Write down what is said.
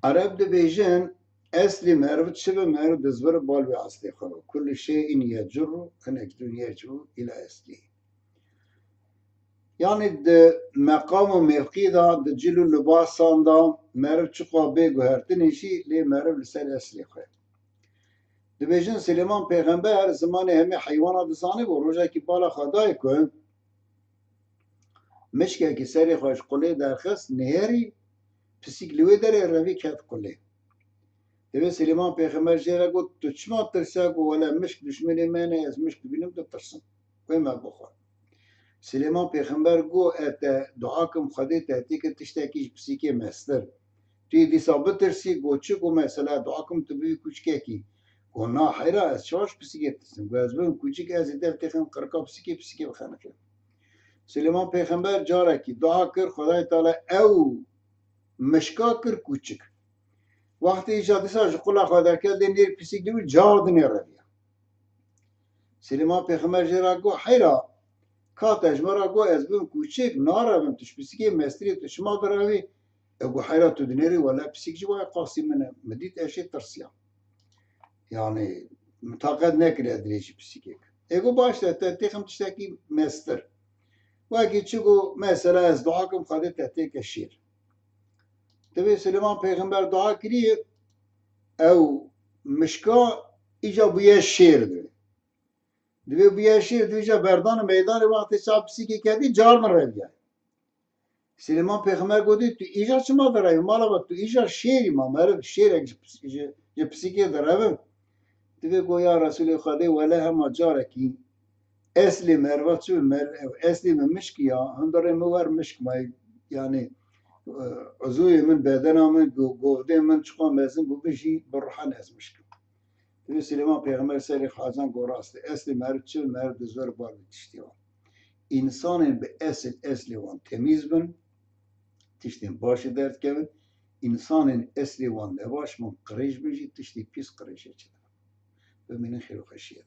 عرب دبیجن اصلی مرد شبه مرد دزبر بال به اصلی خلو كل شيء يجر هناك يرجو إلى أصله. يعني مقام و موقع دا جلو لباسان دا مرد چقا بگو هرتنشی لی مرد لسر اصلی خواه. دبیجن سلیمان پیغمبر زمان همه حیوانات دزانه و روژه که بالا خدای کن مشکه که سری خوش قله درخست نهری پسیک لوی داره روی کت قله. دبی سلیمان پیغمبر جیره گو تو چما ترسه گو ولا مشک دشمنی منه از مشک بینم دو ترسم و ما بخور. سلیمان پیغمبر گو ات دعاکم خدای تحتی که تشتکیش پسیکه مستر. توی دی ثابت ترسی گو چه گو مثلا دعاکم تو بی کوچکه کی. گو نا حیرا از چاش پسیکه ترسم. گو از بین کوچک از ایده تخم قرقا پسیکه بخانه کرد. سلیمان پیغمبر جاره کی دعا کر خدای تعالی او مشکا کر کوچک. وقتی ایجادی ساش قلا خدا کرد نیر پیسیک دیو جارد نیر رویا. سلیمان پیغمبر جرا گو حیرا کاتش مرا گو از بیم کوچک نارویم توش پیسیکی مستری توش ما دروی گو حیرا تو دنیری ولا پیسیک جوای قاسی منه مدید اشی ترسیا. يعني متعقد نكري ادريش بسيكيك ايغو باش تتيخم تشتكي مستر واكي تشوكو مثلا از دعاكم خادت تحتيك الشير تبي سليمان پیغمبر دعا كري او مشكا ايجا بيا الشير دبي بيا الشير دوجا بردان ميدان وقت صاحب بسيكي كدي جار من رجع سليمان پیغمبر گودي تو ايجا چما دراي مالا تو ايجا شيري ما مرد شير اج بسيكي دراوم تبي گویا رسول خدا ولا هم جارکی اصلی مروت شو اصلی من مشکیا هنداره موار مشک ما يعني عضوی من بدن من گفته من چقام مزن بو بشی بروحان از مشکم تبي سلیمان پیغمبر سری خازن گوراست اصلی مرد شو مرد زور بار تشتیوان انسان به اصلی وان تمیز بن تشتیم باشی درد کن انسان اصلی وان نباش من قریش بجی تشتی پیس قریشه چه بمینه خیر و خشیه